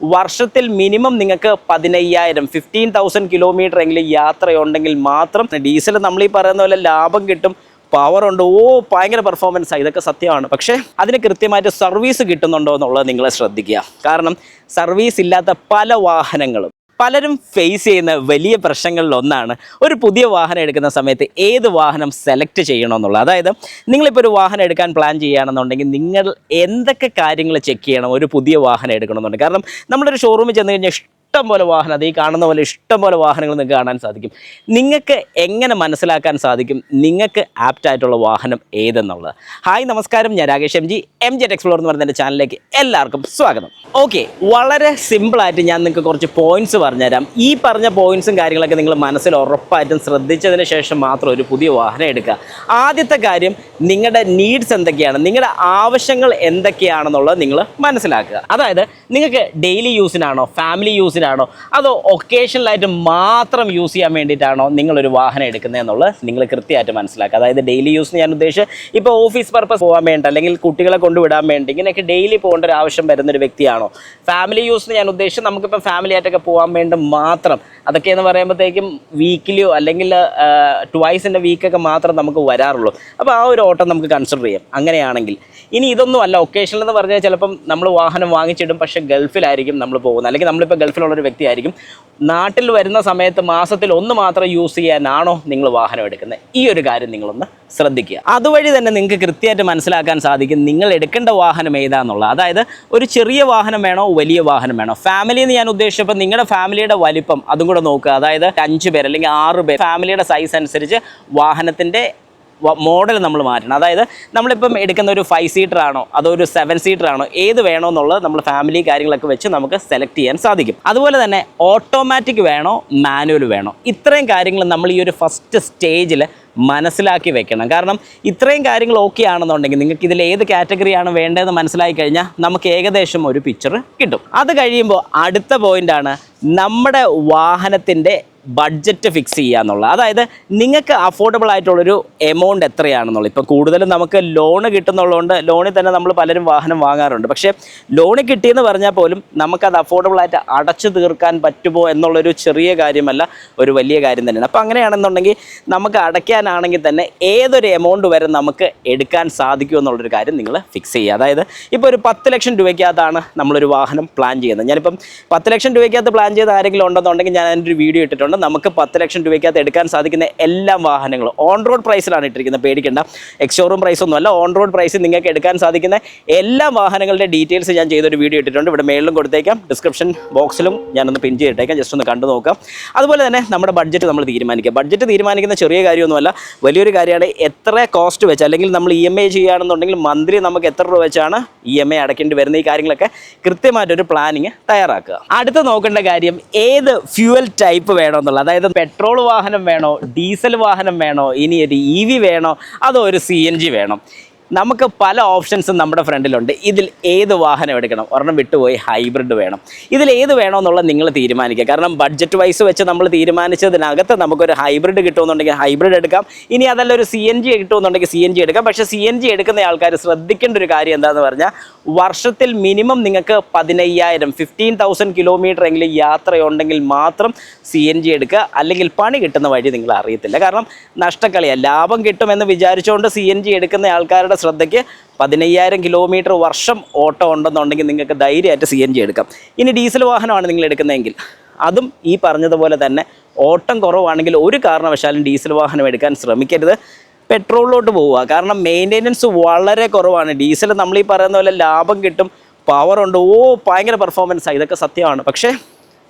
വർഷത്തിൽ മിനിമം നിങ്ങൾക്ക് 15,000 കിലോമീറ്റർ എങ്കിലും യാത്രയുണ്ടെങ്കിൽ മാത്രം ഡീസൽ നമ്മൾ ഈ പറയുന്ന പോലെ ലാഭം കിട്ടും, പവർ ഉണ്ട്, ഭയങ്കര പെർഫോമൻസാണ്, ഇതൊക്കെ സത്യമാണ്. പക്ഷേ അതിന് കൃത്യമായിട്ട് സർവീസ് കിട്ടുന്നുണ്ടോ എന്നുള്ളത് നിങ്ങൾ ശ്രദ്ധിക്കുക. കാരണം സർവീസ് ഇല്ലാത്ത പല വാഹനങ്ങളും പലരും ഫേസ് ചെയ്യുന്ന വലിയ പ്രശ്നങ്ങളിലൊന്നാണ് ഒരു പുതിയ വാഹനം എടുക്കുന്ന സമയത്ത് ഏത് വാഹനം സെലക്ട് ചെയ്യണമെന്നുള്ളത്. അതായത് നിങ്ങളിപ്പോൾ ഒരു വാഹനം എടുക്കാൻ പ്ലാൻ ചെയ്യുകയാണെന്നുണ്ടെങ്കിൽ നിങ്ങൾ എന്തൊക്കെ കാര്യങ്ങൾ ചെക്ക് ചെയ്യണം ഒരു പുതിയ വാഹനം എടുക്കണമെന്നുണ്ടെങ്കിൽ. കാരണം നമ്മളൊരു ഷോറൂമിൽ ചെന്ന് കഴിഞ്ഞാൽ ഇഷ്ടം പോലെ വാഹനം, അത് ഈ കാണുന്ന പോലെ ഇഷ്ടം പോലെ വാഹനങ്ങൾ നിങ്ങൾക്ക് കാണാൻ സാധിക്കും. നിങ്ങൾക്ക് എങ്ങനെ മനസ്സിലാക്കാൻ സാധിക്കും നിങ്ങൾക്ക് ആപ്റ്റായിട്ടുള്ള വാഹനം ഏതെന്നുള്ളത്? ഹായ് നമസ്കാരം, ഞാൻ രാകേഷ് എം ജെറ്റ് എക്സ്പ്ലോർ എന്ന് പറയുന്ന എൻ്റെ ചാനലിലേക്ക് എല്ലാവർക്കും സ്വാഗതം. ഓക്കെ, വളരെ സിമ്പിളായിട്ട് ഞാൻ നിങ്ങൾക്ക് കുറച്ച് പോയിൻറ്റ്സ് പറഞ്ഞുതരാം. ഈ പറഞ്ഞ പോയിൻറ്റ്സും കാര്യങ്ങളൊക്കെ നിങ്ങൾ മനസ്സിൽ ഉറപ്പായിട്ടും ശ്രദ്ധിച്ചതിന് ശേഷം മാത്രം ഒരു പുതിയ വാഹനം എടുക്കുക. ആദ്യത്തെ കാര്യം, നിങ്ങളുടെ നീഡ്സ് എന്തൊക്കെയാണ്, നിങ്ങളുടെ ആവശ്യങ്ങൾ എന്തൊക്കെയാണെന്നുള്ളത് നിങ്ങൾ മനസ്സിലാക്കുക. അതായത് നിങ്ങൾക്ക് ഡെയിലി യൂസിനാണോ, ഫാമിലി യൂസിനാണോ, അതോ ഒക്കേഷണലായിട്ട് മാത്രം യൂസ് ചെയ്യാൻ വേണ്ടിയിട്ടാണോ നിങ്ങളൊരു വാഹനം എടുക്കുന്നതെന്നുള്ളത് നിങ്ങൾ കൃത്യമായിട്ട് മനസ്സിലാക്കുക. അതായത് ഡെയിലി യൂസിന് ഞാൻ ഉദ്ദേശിച്ച് ഇപ്പോൾ ഓഫീസ് പർപ്പസ് പോകാൻ വേണ്ടി, അല്ലെങ്കിൽ കുട്ടികളെ കൊണ്ടുവിടാൻ വേണ്ടി, ഇങ്ങനെയൊക്കെ ഡെയിലി പോകേണ്ട ഒരു ആവശ്യം വരുന്നൊരു വ്യക്തിയാണോ. ഫാമിലി യൂസിന് ഞാൻ ഉദ്ദേശിച്ച് നമുക്കിപ്പോൾ ഫാമിലി ആയിട്ടൊക്കെ പോകാൻ വേണ്ടി മാത്രം, അതൊക്കെ എന്ന് പറയുമ്പോഴത്തേക്കും വീക്കിലിയോ അല്ലെങ്കിൽ ട്വൈസ് ഇൻ എ വീക്കൊക്കെ മാത്രം നമുക്ക് വരാറുള്ളൂ. അപ്പോൾ ആ ഒരു ഓട്ടം നമുക്ക് കൺസിഡർ ചെയ്യാം. അങ്ങനെയാണെങ്കിൽ ഇനി ഇതൊന്നും അല്ല, ഒക്കേഷണൽ എന്ന് പറഞ്ഞാൽ ചിലപ്പം നമ്മൾ വാഹനം വാങ്ങിച്ചിടും, പക്ഷേ ഗൾഫിലായിരിക്കും നമ്മൾ പോകുന്നത്, അല്ലെങ്കിൽ നമ്മളിപ്പോൾ ഗൾഫിലുള്ളൊരു വ്യക്തിയായിരിക്കും. നാട്ടിൽ വരുന്ന സമയത്ത് മാസത്തിൽ ഒന്ന് മാത്രം യൂസ് ചെയ്യാനാണോ നിങ്ങൾ വാഹനം എടുക്കുന്നത്? ഈ ഒരു കാര്യം നിങ്ങളൊന്ന് ശ്രദ്ധിക്കുക. അതുവഴി തന്നെ നിങ്ങൾക്ക് കൃത്യമായിട്ട് മനസ്സിലാക്കാൻ സാധിക്കും നിങ്ങൾ എടുക്കേണ്ട വാഹനം ഏതാണെന്നുള്ളത്. അതായത് ഒരു ചെറിയ വാഹനം വേണോ, വലിയ വാഹനം വേണോ. ഫാമിലി എന്ന് ഞാൻ ഉദ്ദേശിച്ചപ്പോൾ നിങ്ങളുടെ ഫാമിലിയുടെ വലിപ്പം അതും കൂടെ നോക്കുക. അതായത് 5 പേർ അല്ലെങ്കിൽ 6 പേർ, ഫാമിലിയുടെ സൈസ് അനുസരിച്ച് വാഹനത്തിൻ്റെ മോഡൽ നമ്മൾ മാറ്റണം. അതായത് നമ്മളിപ്പം എടുക്കുന്ന ഒരു 5 സീറ്റർ ആണോ അതോ ഒരു 7 സീറ്റർ ആണോ, ഏത് വേണമെന്നുള്ളത് നമ്മൾ ഫാമിലി കാര്യങ്ങളൊക്കെ വെച്ച് നമുക്ക് സെലക്ട് ചെയ്യാൻ സാധിക്കും. അതുപോലെ തന്നെ ഓട്ടോമാറ്റിക് വേണോ മാനുവൽ വേണോ, ഇത്രയും കാര്യങ്ങൾ നമ്മൾ ഈ ഒരു ഫസ്റ്റ് സ്റ്റേജിൽ മനസ്സിലാക്കി വെക്കണം. കാരണം ഇത്രയും കാര്യങ്ങൾ ഓക്കെ ആണെന്നുണ്ടെങ്കിൽ നിങ്ങൾക്ക് ഇതിൽ ഏത് കാറ്റഗറിയാണ് വേണ്ടതെന്ന് മനസ്സിലാക്കി കഴിഞ്ഞാൽ നമുക്ക് ഏകദേശം ഒരു പിക്ചർ കിട്ടും. അത് കഴിയുമ്പോൾ അടുത്ത പോയിൻ്റാണ് നമ്മുടെ വാഹനത്തിൻ്റെ ബഡ്ജറ്റ് ഫിക്സ് ചെയ്യുക എന്നുള്ളത്. അതായത് നിങ്ങൾക്ക് അഫോർഡബിൾ ആയിട്ടുള്ളൊരു എമൗണ്ട് എത്രയാണെന്നുള്ളത്. ഇപ്പോൾ കൂടുതലും നമുക്ക് ലോണ് കിട്ടുന്നുള്ളതുകൊണ്ട് ലോണിൽ തന്നെ നമ്മൾ പലരും വാഹനം വാങ്ങാറുണ്ട്. പക്ഷേ ലോണ് കിട്ടിയെന്ന് പറഞ്ഞാൽ പോലും നമുക്കത് അഫോർഡബിളായിട്ട് അടച്ചു തീർക്കാൻ പറ്റുമോ എന്നുള്ളൊരു ചെറിയ കാര്യമല്ല, ഒരു വലിയ കാര്യം തന്നെയാണ്. അപ്പോൾ അങ്ങനെയാണെന്നുണ്ടെങ്കിൽ നമുക്ക് അടയ്ക്കാനാണെങ്കിൽ തന്നെ ഏതൊരു എമൗണ്ട് വരെ നമുക്ക് എടുക്കാൻ സാധിക്കുമോ എന്നുള്ളൊരു കാര്യം നിങ്ങൾ ഫിക്സ് ചെയ്യുക. അതായത് ഇപ്പോൾ ഒരു 10 ലക്ഷം രൂപയ്ക്കകത്താണ് നമ്മളൊരു വാഹനം പ്ലാൻ ചെയ്യുന്നത്. ഞാനിപ്പം 10 ലക്ഷം രൂപയ്ക്കകത്ത് പ്ലാൻ ചെയ്ത ആരെങ്കിലും ഉണ്ടെന്നുണ്ടെങ്കിൽ ഞാൻ അതിൻ്റെ ഒരു വീഡിയോ ഇട്ടിട്ടുണ്ട്. നമുക്ക് 10 ലക്ഷം രൂപയ്ക്കകത്ത് എടുക്കാൻ സാധിക്കുന്ന എല്ലാ വാഹനങ്ങളും ഓൺ റോഡ് പ്രൈസിലാണ് ഇട്ടിരിക്കുന്നത്, പേടിക്കേണ്ട. എക്സ്ഷോറൂം പ്രൈസ് ഒന്നുമല്ല, ഓൺ റോഡ് പ്രൈസിൽ നിങ്ങൾക്ക് എടുക്കാൻ സാധിക്കുന്ന എല്ലാ വാഹനങ്ങളുടെ ഡീറ്റെയിൽസ് ഞാൻ ചെയ്തൊരു വീഡിയോ ഇട്ടിട്ടുണ്ട്. ഇവിടെ മേളിലും കൊടുത്തേക്കാം, ഡിസ്ക്രിപ്ഷൻ ബോക്സിലും ഞാനൊന്ന് പിൻ ചെയ്തിട്ടേക്കാം, ജസ്റ്റ് ഒന്ന് കണ്ടു നോക്കാം. അതുപോലെ തന്നെ നമ്മുടെ ബഡ്ജറ്റ് നമ്മൾ തീരുമാനിക്കുക. ബഡ്ജറ്റ് തീരുമാനിക്കുന്ന ചെറിയ കാര്യമൊന്നുമല്ല, വലിയൊരു കാര്യമാണ്. എത്ര കോസ്റ്റ് വെച്ച്, അല്ലെങ്കിൽ നമ്മൾ EMI ചെയ്യുകയാണെന്നുണ്ടെങ്കിൽ മന്ത്ലി നമുക്ക് എത്ര രൂപ വെച്ചാണ് EMI അടയ്ക്കേണ്ടി വരുന്ന, ഈ കാര്യങ്ങളൊക്കെ കൃത്യമായിട്ടൊരു പ്ലാനിങ് തയ്യാറാക്കുക. അടുത്ത് നോക്കേണ്ട കാര്യം ഏത് ഫ്യൂവൽ ടൈപ്പ് വേണമെന്നുള്ളത്. അതായത് പെട്രോൾ വാഹനം വേണോ, ഡീസൽ വാഹനം വേണോ, ഇനി ഒരു EV വേണോ, അതോ ഒരു CNG വേണോ. നമുക്ക് പല ഓപ്ഷൻസും നമ്മുടെ ഫ്രണ്ടിലുണ്ട്. ഇതിൽ ഏത് വാഹനം എടുക്കണം? ഒരെണ്ണം വിട്ടുപോയി, ഹൈബ്രിഡ് വേണം. ഇതിൽ ഏത് വേണമെന്നുള്ളത് നിങ്ങൾ തീരുമാനിക്കുക. കാരണം ബഡ്ജറ്റ് വൈസ് വെച്ച് നമ്മൾ തീരുമാനിച്ചതിനകത്ത് നമുക്കൊരു ഹൈബ്രിഡ് കിട്ടുമെന്നുണ്ടെങ്കിൽ ഹൈബ്രിഡ് എടുക്കാം. ഇനി അതല്ല ഒരു CNG കിട്ടുമെന്നുണ്ടെങ്കിൽ CNG എടുക്കാം. പക്ഷേ CNG എടുക്കുന്ന ആൾക്കാർ ശ്രദ്ധിക്കേണ്ട ഒരു കാര്യം എന്താണെന്ന് പറഞ്ഞാൽ, വർഷത്തിൽ മിനിമം നിങ്ങൾക്ക് 15,000 കിലോമീറ്റർ എങ്കിലും യാത്രയുണ്ടെങ്കിൽ മാത്രം CNG എടുക്കുക. അല്ലെങ്കിൽ പണി കിട്ടുന്ന വഴി നിങ്ങൾ അറിയത്തില്ല. കാരണം നഷ്ടക്കളിയാണ്. ലാഭം കിട്ടുമെന്ന് വിചാരിച്ചുകൊണ്ട് CNG എടുക്കുന്ന ആൾക്കാരുടെ ശ്രദ്ധയ്ക്ക് 15,000 കിലോമീറ്റർ വർഷം ഓട്ടം ഉണ്ടെന്നുണ്ടെങ്കിൽ നിങ്ങൾക്ക് ധൈര്യമായിട്ട് CNG എടുക്കാം. ഇനി ഡീസൽ വാഹനമാണ് നിങ്ങൾ എടുക്കുന്നതെങ്കിൽ അതും ഈ പറഞ്ഞതുപോലെ തന്നെ ഓട്ടം കുറവാണെങ്കിൽ ഒരു കാരണവശാലും ഡീസൽ വാഹനം എടുക്കാൻ ശ്രമിക്കരുത്. പെട്രോളിലോട്ട് പോവുക. കാരണം മെയിൻ്റെനൻസ് വളരെ കുറവാണ്. ഡീസൽ നമ്മൾ ഈ പറയുന്ന പോലെ ലാഭം കിട്ടും, പവറുണ്ട്, ഭയങ്കര പെർഫോമൻസാണ്, ഇതൊക്കെ സത്യമാണ്. പക്ഷേ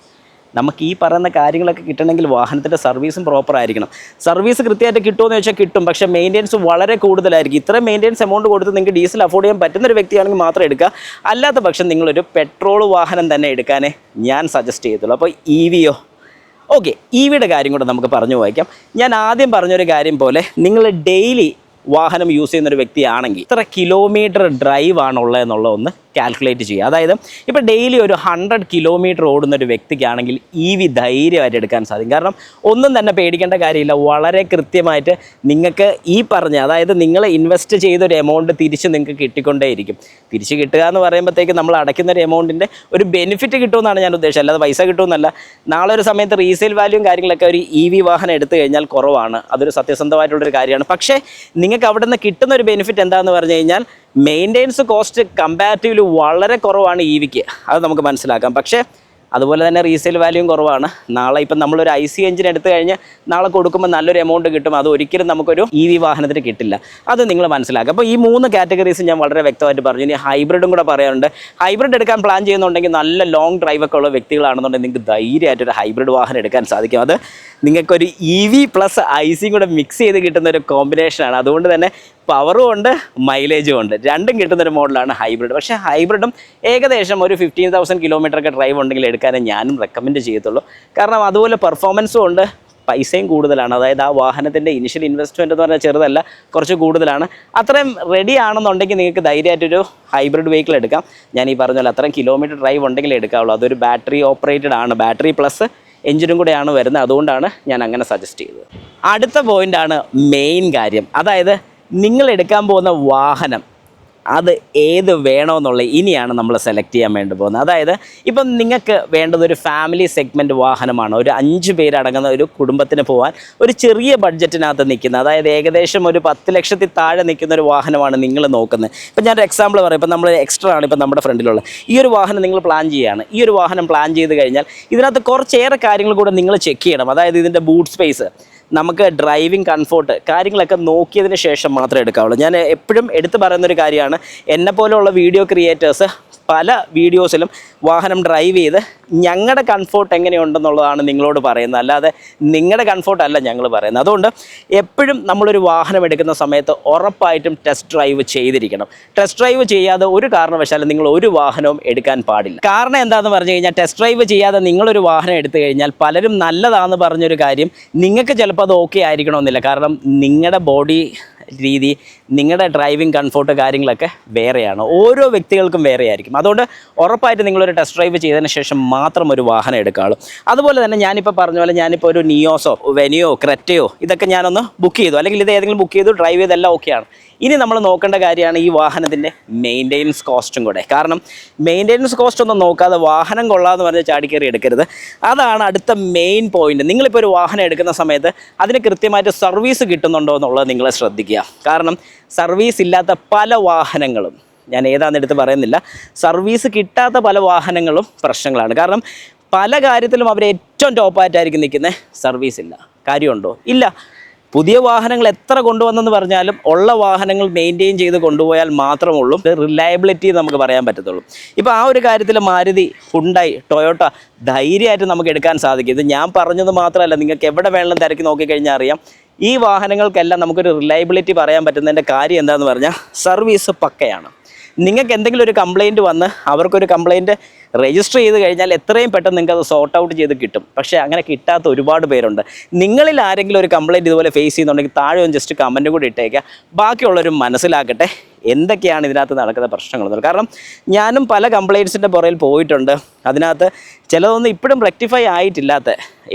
നമുക്ക് ഈ പറയുന്ന കാര്യങ്ങളൊക്കെ കിട്ടണമെങ്കിൽ വാഹനത്തിൻ്റെ സർവീസും പ്രോപ്പർ ആയിരിക്കണം. സർവീസ് കൃത്യമായിട്ട് കിട്ടുമെന്ന് വെച്ചാൽ കിട്ടും, പക്ഷേ മെയിൻ്റെനൻസ് വളരെ കൂടുതലായിരിക്കും. ഇത്രയും മെയിൻ്റെനൻസ് എമൗണ്ട് കൊടുത്ത് നിങ്ങൾക്ക് ഡീസൽ അഫോർഡ് ചെയ്യാൻ പറ്റുന്നൊരു വ്യക്തിയാണെങ്കിൽ മാത്രം എടുക്കുക. അല്ലാത്ത പക്ഷം നിങ്ങളൊരു പെട്രോൾ വാഹനം തന്നെ എടുക്കാനേ ഞാൻ സജസ്റ്റ് ചെയ്തുള്ളൂ. അപ്പോൾ EVയോ ഓക്കെ, EVയുടെ കാര്യം കൂടെ നമുക്ക് പറഞ്ഞു പോയിക്കാം. ഞാൻ ആദ്യം പറഞ്ഞൊരു കാര്യം പോലെ നിങ്ങൾ ഡെയിലി വാഹനം യൂസ് ചെയ്യുന്നൊരു വ്യക്തിയാണെങ്കിൽ ഇത്ര കിലോമീറ്റർ ഡ്രൈവ് ആണുള്ളതെന്നുള്ളതൊന്ന് കാൽക്കുലേറ്റ് ചെയ്യുക. അതായത് ഇപ്പോൾ ഡെയിലി ഒരു 100 കിലോമീറ്റർ ഓടുന്ന ഒരു വ്യക്തിക്കാണെങ്കിൽ EV ധൈര്യമായിട്ട് എടുക്കാൻ സാധിക്കും. കാരണം ഒന്നും തന്നെ പേടിക്കേണ്ട കാര്യമില്ല. വളരെ കൃത്യമായിട്ട് നിങ്ങൾക്ക് ഈ പറഞ്ഞ, അതായത് നിങ്ങൾ ഇൻവെസ്റ്റ് ചെയ്തൊരു എമൗണ്ട് തിരിച്ച് നിങ്ങൾക്ക് കിട്ടിക്കൊണ്ടേയിരിക്കും. തിരിച്ച് കിട്ടുക എന്ന് പറയുമ്പോഴത്തേക്ക് നമ്മൾ അടയ്ക്കുന്ന ഒരു എമൗണ്ടിൻ്റെ ഒരു ബെനിഫിറ്റ് കിട്ടുമെന്നാണ് ഞാൻ ഉദ്ദേശിച്ചത്, അല്ലാതെ പൈസ കിട്ടുമെന്നല്ല. നാളെ ഒരു സമയത്ത് റീസെയിൽ വാല്യൂയും കാര്യങ്ങളൊക്കെ ഒരു EV വാഹനം എടുത്തു കഴിഞ്ഞാൽ കുറവാണ്, അതൊരു സത്യസന്ധമായിട്ടുള്ളൊരു കാര്യമാണ്. പക്ഷേ നിങ്ങൾക്ക് അവിടെ നിന്ന് കിട്ടുന്ന ഒരു ബെനിഫിറ്റ് എന്താണെന്ന് പറഞ്ഞു കഴിഞ്ഞാൽ മെയിൻ്റെനൻസ് കോസ്റ്റ് കമ്പാരിറ്റീവ്ലി വളരെ കുറവാണ് EVക്ക്, അത് നമുക്ക് മനസ്സിലാക്കാം. പക്ഷേ അതുപോലെ തന്നെ റീസെയിൽ വാല്യൂയും കുറവാണ്. നാളെ ഇപ്പം നമ്മളൊരു IC എഞ്ചിൻ എടുത്തു കഴിഞ്ഞ് നാളെ കൊടുക്കുമ്പോൾ നല്ലൊരു എമൗണ്ട് കിട്ടും, അത് ഒരിക്കലും നമുക്കൊരു EV വാഹനത്തിന് കിട്ടില്ല. അത് നിങ്ങൾ മനസ്സിലാക്കുക. അപ്പോൾ ഈ 3 കാറ്റഗറീസ് ഞാൻ വളരെ വ്യക്തമായിട്ട് പറഞ്ഞു. ഇനി ഹൈബ്രിഡും കൂടെ പറയാറുണ്ട്. ഹൈബ്രിഡ് എടുക്കാൻ പ്ലാൻ ചെയ്യുന്നുണ്ടെങ്കിൽ നല്ല ലോങ് ഡ്രൈവൊക്കെ ഉള്ള വ്യക്തികളാണെന്നുണ്ടെങ്കിൽ നിങ്ങൾക്ക് ധൈര്യമായിട്ടൊരു ഹൈബ്രിഡ് വാഹനം എടുക്കാൻ സാധിക്കും. അത് നിങ്ങൾക്കൊരു EV പ്ലസ് IC കൂടെ മിക്സ് ചെയ്ത് കിട്ടുന്ന ഒരു കോമ്പിനേഷനാണ്. അതുകൊണ്ട് തന്നെ പവറും ഉണ്ട് മൈലേജും ഉണ്ട്, രണ്ടും കിട്ടുന്നൊരു മോഡലാണ് ഹൈബ്രിഡ്. പക്ഷേ ഹൈബ്രിഡും ഏകദേശം ഒരു 15,000 കിലോമീറ്ററൊക്കെ ഡ്രൈവ് ഉണ്ടെങ്കിൽ എടുക്കാനേ ഞാനും റെക്കമെൻഡ് ചെയ്യത്തുള്ളൂ. കാരണം അതുപോലെ പെർഫോമൻസും ഉണ്ട്, പൈസയും കൂടുതലാണ്. അതായത് ആ വാഹനത്തിൻ്റെ ഇനിഷ്യൽ ഇൻവെസ്റ്റ്മെൻറ്റ് എന്ന് പറഞ്ഞാൽ ചെറുതല്ല, കുറച്ച് കൂടുതലാണ്. അത്രയും റെഡി ആണെന്നുണ്ടെങ്കിൽ നിങ്ങൾക്ക് ധൈര്യമായിട്ടൊരു ഹൈബ്രിഡ് വെഹിക്കിൾ എടുക്കാം. ഞാൻ ഈ പറഞ്ഞ പോലെ അത്രയും കിലോമീറ്റർ ഡ്രൈവ് ഉണ്ടെങ്കിലേ എടുക്കാവുള്ളൂ. അതൊരു ബാറ്ററി ഓപ്പറേറ്റഡ് ആണ്, ബാറ്ററി പ്ലസ് എഞ്ചിനും കൂടെയാണ് വരുന്നത്. അതുകൊണ്ടാണ് ഞാൻ അങ്ങനെ സജസ്റ്റ് ചെയ്തത്. അടുത്ത പോയിൻ്റാണ് മെയിൻ കാര്യം. അതായത് നിങ്ങൾ എടുക്കാൻ പോകുന്ന വാഹനം അത് ഏത് വേണമെന്നുള്ള ഇനിയാണ് നമ്മൾ സെലക്ട് ചെയ്യാൻ വേണ്ടി പോകുന്നത്. അതായത് ഇപ്പം നിങ്ങൾക്ക് വേണ്ടത് ഒരു ഫാമിലി സെഗ്മെൻറ്റ് വാഹനമാണ്, ഒരു 5 പേരടങ്ങുന്ന ഒരു കുടുംബത്തിന് പോകാൻ ഒരു ചെറിയ ബഡ്ജറ്റിനകത്ത് നിൽക്കുന്ന, അതായത് ഏകദേശം ഒരു 10 ലക്ഷത്തിൽ താഴെ നിൽക്കുന്ന ഒരു വാഹനമാണ് നിങ്ങൾ നോക്കുന്നത്. ഇപ്പം ഞാനൊരു എക്സാമ്പിൾ പറയാം. ഇപ്പം നമ്മൾ എക്സ്ട്രാ ആണ് ഇപ്പം നമ്മുടെ ഫ്രണ്ടിലുള്ള ഈ ഒരു വാഹനം നിങ്ങൾ പ്ലാൻ ചെയ്യുകയാണ്. ഈ ഒരു വാഹനം പ്ലാൻ ചെയ്ത് കഴിഞ്ഞാൽ ഇതിനകത്ത് കുറച്ചേറെ കാര്യങ്ങൾ കൂടെ നിങ്ങൾ ചെക്ക് ചെയ്യണം. അതായത് ഇതിൻ്റെ ബൂട്ട് സ്പേസ്, നമുക്ക് ഡ്രൈവിംഗ് കംഫോർട്ട്, കാര്യങ്ങളൊക്കെ നോക്കിയതിന് ശേഷം മാത്രമേ എടുക്കാവുള്ളൂ. ഞാൻ എപ്പോഴും എടുത്തു പറയുന്നൊരു കാര്യമാണ്, എന്നെപ്പോലെയുള്ള വീഡിയോ ക്രിയേറ്റേഴ്സ് പല വീഡിയോസിലും വാഹനം ഡ്രൈവ് ചെയ്ത് ഞങ്ങളുടെ കംഫോർട്ട് എങ്ങനെയുണ്ടെന്നുള്ളതാണ് നിങ്ങളോട് പറയുന്നത്, അല്ലാതെ നിങ്ങളുടെ കംഫോർട്ട് അല്ല ഞങ്ങൾ പറയുന്നത്. അതുകൊണ്ട് എപ്പോഴും നമ്മളൊരു വാഹനം എടുക്കുന്ന സമയത്ത് ഉറപ്പായിട്ടും ടെസ്റ്റ് ഡ്രൈവ് ചെയ്തിരിക്കണം. ടെസ്റ്റ് ഡ്രൈവ് ചെയ്യാതെ ഒരു കാരണവശാലും നിങ്ങൾ ഒരു വാഹനവും എടുക്കാൻ പാടില്ല. കാരണം എന്താണെന്ന് പറഞ്ഞു കഴിഞ്ഞാൽ, ടെസ്റ്റ് ഡ്രൈവ് ചെയ്യാതെ നിങ്ങളൊരു വാഹനം എടുത്തു കഴിഞ്ഞാൽ പലരും നല്ലതാണെന്ന് പറഞ്ഞൊരു കാര്യം നിങ്ങൾക്ക് ചിലപ്പോൾ അത് ഓക്കെ ആയിരിക്കണമെന്നില്ല. കാരണം നിങ്ങളുടെ ബോഡി രീതി, നിങ്ങളുടെ ഡ്രൈവിംഗ് കംഫോർട്ട് കാര്യങ്ങളൊക്കെ വേറെയാണ്, ഓരോ വ്യക്തികൾക്കും വേറെ ആയിരിക്കും. അതുകൊണ്ട് ഉറപ്പായിട്ട് നിങ്ങളൊരു ടെസ്റ്റ് ഡ്രൈവ് ചെയ്തതിന് ശേഷം മാത്രം ഒരു വാഹനം എടുക്കാവുള്ളൂ. അതുപോലെ തന്നെ ഞാനിപ്പോൾ പറഞ്ഞ പോലെ ഞാനിപ്പോൾ ഒരു നിയോസോ വെനിയോ ക്രെറ്റയോ ഇതൊക്കെ ഞാനൊന്ന് ബുക്ക് ചെയ്തു, അല്ലെങ്കിൽ ഇത് ഏതെങ്കിലും ബുക്ക് ചെയ്തു, ഡ്രൈവ് ചെയ്തെല്ലാം ഓക്കെയാണ്. ഇനി നമ്മൾ നോക്കേണ്ട കാര്യമാണ് ഈ വാഹനത്തിൻ്റെ മെയിൻ്റെനൻസ് കോസ്റ്റും കൂടെ. കാരണം മെയിൻ്റെനൻസ് കോസ്റ്റ് ഒന്നും നോക്കാതെ വാഹനം കൊള്ളാമെന്ന് പറഞ്ഞ് ചാടിക്കയറി എടുക്കരുത്. അതാണ് അടുത്ത മെയിൻ പോയിന്റ്. നിങ്ങളിപ്പോൾ ഒരു വാഹനം എടുക്കുന്ന സമയത്ത് അതിന് കൃത്യമായിട്ട് സർവീസ് കിട്ടുന്നുണ്ടോ എന്നുള്ളത് നിങ്ങൾ ശ്രദ്ധിക്കുക. കാരണം സർവീസ് ഇല്ലാത്ത പല വാഹനങ്ങളും, ഞാൻ ഏതാണെന്ന് എടുത്ത് പറയുന്നില്ല, സർവീസ് കിട്ടാത്ത പല വാഹനങ്ങളും പ്രശ്നങ്ങളാണ്. കാരണം പല കാര്യത്തിലും അവർ ഏറ്റവും ടോപ്പായിട്ടായിരിക്കും നിൽക്കുന്നത്, സർവീസ് ഇല്ല. കാര്യമുണ്ടോ? ഇല്ല. പുതിയ വാഹനങ്ങൾ എത്ര കൊണ്ടുവന്നെന്ന് പറഞ്ഞാലും ഉള്ള വാഹനങ്ങൾ മെയിൻറ്റെയിൻ ചെയ്ത് കൊണ്ടുപോയാൽ മാത്രമുള്ളൂ റിലയബിലിറ്റി നമുക്ക് പറയാൻ പറ്റത്തുള്ളൂ. ഇപ്പോൾ ആ ഒരു കാര്യത്തിൽ മാരുതി, ഹുണ്ടായി, ടൊയോട്ട ധൈര്യമായിട്ട് നമുക്ക് എടുക്കാൻ സാധിക്കും. ഇത് ഞാൻ പറഞ്ഞത് മാത്രമല്ല, നിങ്ങൾക്ക് എവിടെ വേണമെങ്കിലും തിരക്കി നോക്കിക്കഴിഞ്ഞാൽ അറിയാം. ഈ വാഹനങ്ങൾക്കെല്ലാം നമുക്കൊരു റിലയബിലിറ്റി പറയാൻ പറ്റുന്നതിൻ്റെ കാര്യം എന്താണെന്ന് പറഞ്ഞാൽ സർവീസ് പക്കയാണ്. നിങ്ങൾക്ക് എന്തെങ്കിലും ഒരു കംപ്ലയിൻറ്റ് വന്ന് അവർക്കൊരു കംപ്ലയിൻറ്റ് രജിസ്റ്റർ ചെയ്ത് കഴിഞ്ഞാൽ എത്രയും പെട്ടെന്ന് നിങ്ങൾക്ക് അത് സോർട്ട് ഔട്ട് ചെയ്ത് കിട്ടും. പക്ഷേ അങ്ങനെ കിട്ടാത്ത ഒരുപാട് പേരുണ്ട്. നിങ്ങളിൽ ആരെങ്കിലും ഒരു കംപ്ലയിൻറ്റ് ഇതുപോലെ ഫേസ് ചെയ്യുന്നുണ്ടെങ്കിൽ താഴെ ഒന്ന് ജസ്റ്റ് കമൻറ്റ് കൂടി ഇട്ടേക്കുക, ബാക്കിയുള്ളവരും മനസ്സിലാക്കട്ടെ എന്തൊക്കെയാണ് ഇതിനകത്ത് നടക്കുന്ന പ്രശ്നങ്ങളെന്നുള്ളത്. കാരണം ഞാനും പല കംപ്ലയിൻറ്റ്സിൻ്റെ പുറയിൽ പോയിട്ടുണ്ട്. അതിനകത്ത് ചിലതൊന്നും ഇപ്പോഴും റെക്ടിഫൈ ആയിട്ടില്ലാത്ത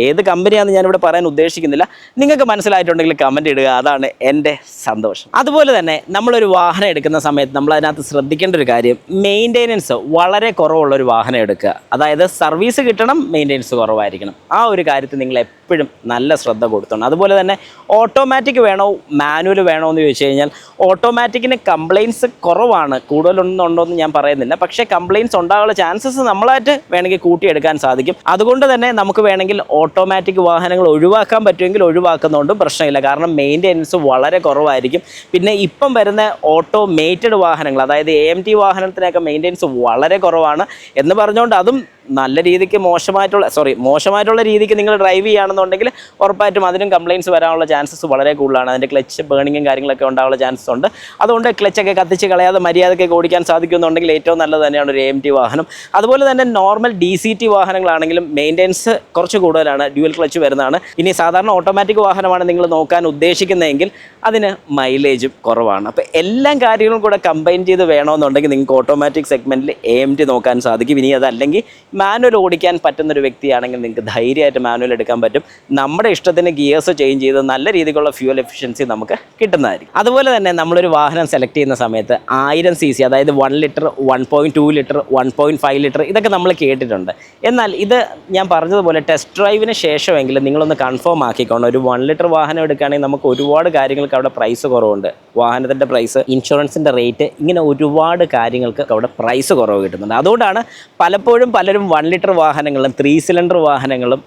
ഏത് കമ്പനിയാണെന്ന് ഞാനിവിടെ പറയാൻ ഉദ്ദേശിക്കുന്നില്ല. നിങ്ങൾക്ക് മനസ്സിലായിട്ടുണ്ടെങ്കിൽ കമൻറ്റ് ഇടുക, അതാണ് എൻ്റെ സന്തോഷം. അതുപോലെ തന്നെ നമ്മളൊരു വാഹനം എടുക്കുന്ന സമയത്ത് നമ്മൾ അതിനകത്ത് ശ്രദ്ധിക്കേണ്ട ഒരു കാര്യം, മെയിൻ്റെനൻസ് വളരെ കുറവുള്ളൊരു വാഹനം എടുക്കുക. അതായത് സർവീസ് കിട്ടണം, മെയിൻ്റെനൻസ് കുറവായിരിക്കണം. ആ ഒരു കാര്യത്തിൽ നിങ്ങൾ എപ്പോഴും നല്ല ശ്രദ്ധ കൊടുത്തോണം. അതുപോലെ തന്നെ ഓട്ടോമാറ്റിക് വേണോ മാനുവൽ വേണോ എന്ന് ചോദിച്ചു കഴിഞ്ഞാൽ, ഓട്ടോമാറ്റിക്കിന് കംപ്ലയിൻസ് കുറവാണ്, കൂടുതലുണ്ടോ എന്ന് ഞാൻ പറയുന്നില്ല. പക്ഷേ കംപ്ലയിൻസ് ഉണ്ടാകാനുള്ള ചാൻസസ് നമ്മളായിട്ട് വേണമെങ്കിൽ കൂട്ടിയെടുക്കാൻ സാധിക്കും. അതുകൊണ്ട് തന്നെ നമുക്ക് വേണമെങ്കിൽ ഓട്ടോമാറ്റിക് വാഹനങ്ങൾ ഒഴിവാക്കാൻ പറ്റുമെങ്കിൽ ഒഴിവാക്കുന്നതുകൊണ്ടും പ്രശ്നമില്ല. കാരണം മെയിൻ്റെനൻസ് വളരെ കുറവായിരിക്കും. പിന്നെ ഇപ്പം വരുന്ന ഓട്ടോമേറ്റഡ് വാഹനങ്ങൾ, അതായത് AMT വാഹനത്തിനൊക്കെ മെയിൻ്റെനൻസ് വളരെ കുറവാണ് എന്ന് പറഞ്ഞുകൊണ്ട് അതും നല്ല രീതിക്ക് മോശമായിട്ടുള്ള രീതിക്ക് നിങ്ങൾ ഡ്രൈവ് ചെയ്യുകയാണെന്നുണ്ടെങ്കിൽ ഉറപ്പായിട്ടും അതിനും കംപ്ലയിൻറ്റ്സ് വരാനുള്ള ചാൻസസ് വളരെ കൂടുതലാണ്. അതിൻ്റെ ക്ലച്ച് ബേണിങ്ങും കാര്യങ്ങളൊക്കെ ഉണ്ടാകാനുള്ള ചാൻസസ് ഉണ്ട്. അതുകൊണ്ട് ക്ലച്ചൊക്കെ കത്തിച്ച് കളയാതെ മര്യാദയ്ക്ക് ഓടിക്കാൻ സാധിക്കുന്നുണ്ടെങ്കിൽ ഏറ്റവും നല്ലത് തന്നെയാണ് ഒരു AMT വാഹനം. അതുപോലെ തന്നെ നോർമൽ DCT വാഹനങ്ങളാണെങ്കിലും മെയിൻ്റെനൻസ് കുറച്ച് കൂടുതലാണ്, ഡ്യുവൽ ക്ലച്ച് വരുന്നതാണ്. ഇനി സാധാരണ ഓട്ടോമാറ്റിക് വാഹനമാണ് നിങ്ങൾ നോക്കാൻ ഉദ്ദേശിക്കുന്നതെങ്കിൽ അതിന് മൈലേജും കുറവാണ്. അപ്പോൾ എല്ലാ കാര്യങ്ങളും കൂടെ കമ്പൈൻ ചെയ്ത് വേണമെന്നുണ്ടെങ്കിൽ നിങ്ങൾക്ക് ഓട്ടോമാറ്റിക് സെഗ്മെൻറ്റിൽ AMT നോക്കാൻ സാധിക്കും. ഇനി അതല്ലെങ്കിൽ മാനുവൽ ഓടിക്കാൻ പറ്റുന്നൊരു വ്യക്തിയാണെങ്കിൽ നിങ്ങൾക്ക് ധൈര്യമായിട്ട് മാനുവൽ എടുക്കാൻ പറ്റും. നമ്മുടെ ഇഷ്ടത്തിന് ഗിയേഴ്സ് ചേഞ്ച് ചെയ്ത് നല്ല രീതിക്കുള്ള ഫ്യൂൽ എഫിഷ്യൻസി നമുക്ക് കിട്ടുന്നതായിരിക്കും. അതുപോലെ തന്നെ നമ്മളൊരു വാഹനം സെലക്ട് ചെയ്യുന്ന സമയത്ത് 1000 cc, അതായത് 1 ലിറ്റർ, 1.2 ലിറ്റർ, 1.5 ലിറ്റർ ഇതൊക്കെ നമ്മൾ കേട്ടിട്ടുണ്ട്. എന്നാൽ ഇത് ഞാൻ പറഞ്ഞതുപോലെ ടെസ്റ്റ് ഡ്രൈവിന് ശേഷമെങ്കിലും നിങ്ങളൊന്ന് കൺഫേം ആക്കിക്കോണം. ഒരു 1 ലിറ്റർ വാഹനം എടുക്കുകയാണെങ്കിൽ നമുക്ക് ഒരുപാട് കാര്യങ്ങൾക്ക് അവിടെ പ്രൈസ് കുറവുണ്ട്. വാഹനത്തിൻ്റെ പ്രൈസ്, ഇൻഷുറൻസിൻ്റെ റേറ്റ്, ഇങ്ങനെ ഒരുപാട് കാര്യങ്ങൾക്ക് അവിടെ പ്രൈസ് കുറവ് കിട്ടുന്നുണ്ട്. അതുകൊണ്ടാണ് പലപ്പോഴും പലരും 1 ലിറ്റർ വാഹനങ്ങളും 3 സിലിണ്ടർ വാഹനങ്ങളും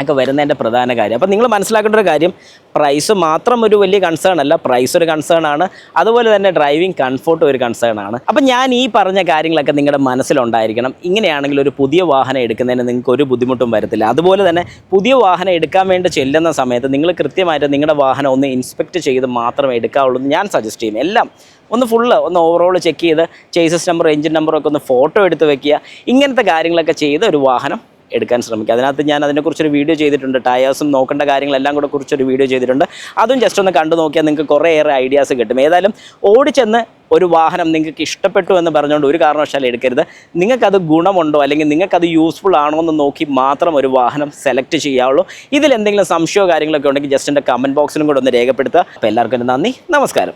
ഒക്കെ വരുന്നതിൻ്റെ പ്രധാന കാര്യം. അപ്പോൾ നിങ്ങൾ മനസ്സിലാക്കേണ്ട ഒരു കാര്യം, പ്രൈസ് മാത്രം ഒരു വലിയ കൺസേൺ അല്ല, പ്രൈസ് ഒരു കൺസേൺ ആണ്. അതുപോലെ തന്നെ ഡ്രൈവിംഗ് കംഫോർട്ടും ഒരു കൺസേൺ ആണ്. അപ്പം ഞാൻ ഈ പറഞ്ഞ കാര്യങ്ങളൊക്കെ നിങ്ങളുടെ മനസ്സിലുണ്ടായിരിക്കണം. ഇങ്ങനെയാണെങ്കിൽ ഒരു പുതിയ വാഹനം എടുക്കുന്നതിന് നിങ്ങൾക്ക് ഒരു ബുദ്ധിമുട്ടും വരത്തില്ല. അതുപോലെ തന്നെ പുതിയ വാഹനം എടുക്കാൻ വേണ്ടി ചെല്ലുന്ന സമയത്ത് നിങ്ങൾ കൃത്യമായിട്ട് നിങ്ങളുടെ വാഹനം ഒന്ന് ഇൻസ്പെക്ട് ചെയ്ത് മാത്രമേ എടുക്കാവുള്ളൂ എന്ന് ഞാൻ സജസ്റ്റ് ചെയ്യും. എല്ലാം ഒന്ന് ഓവറോൾ ചെക്ക് ചെയ്ത് ചേസസ് നമ്പർ, എഞ്ചിൻ നമ്പറൊക്കെ ഒന്ന് ഫോട്ടോ എടുത്ത് വെക്കുക. ഇങ്ങനത്തെ കാര്യങ്ങളൊക്കെ ചെയ്ത് ഒരു വാഹനം എടുക്കാൻ ശ്രമിക്കുക. അതിനകത്ത് ഞാൻ അതിനെക്കുറിച്ചൊരു വീഡിയോ ചെയ്തിട്ടുണ്ട്. ടയേഴ്സും നോക്കേണ്ട കാര്യങ്ങളെല്ലാം കൂടെ കുറിച്ചൊരു വീഡിയോ ചെയ്തിട്ടുണ്ട്. അതും ജസ്റ്റ് ഒന്ന് കണ്ടു നോക്കിയാൽ നിങ്ങൾക്ക് കുറേയേറെ ഐഡിയാസ് കിട്ടും. ഏതായാലും ഓടിച്ചെന്ന് ഒരു വാഹനം നിങ്ങൾക്ക് ഇഷ്ടപ്പെട്ടു എന്ന് പറഞ്ഞുകൊണ്ട് ഒരു കാരണവശാലും എടുക്കരുത്. നിങ്ങൾക്കത് ഗുണമുണ്ടോ അല്ലെങ്കിൽ നിങ്ങൾക്കത് യൂസ്ഫുൾ ആണോ എന്ന് നോക്കി മാത്രം ഒരു വാഹനം സെലക്ട് ചെയ്യാവുള്ളൂ. ഇതിലെന്തെങ്കിലും സംശയമോ കാര്യങ്ങളൊക്കെ ഉണ്ടെങ്കിൽ ജസ്റ്റ് എൻ്റെ കമൻറ്റ് ബോക്സിലും കൂടെ ഒന്ന് രേഖപ്പെടുത്തുക. അപ്പോൾ എല്ലാവർക്കും നന്ദി, നമസ്കാരം.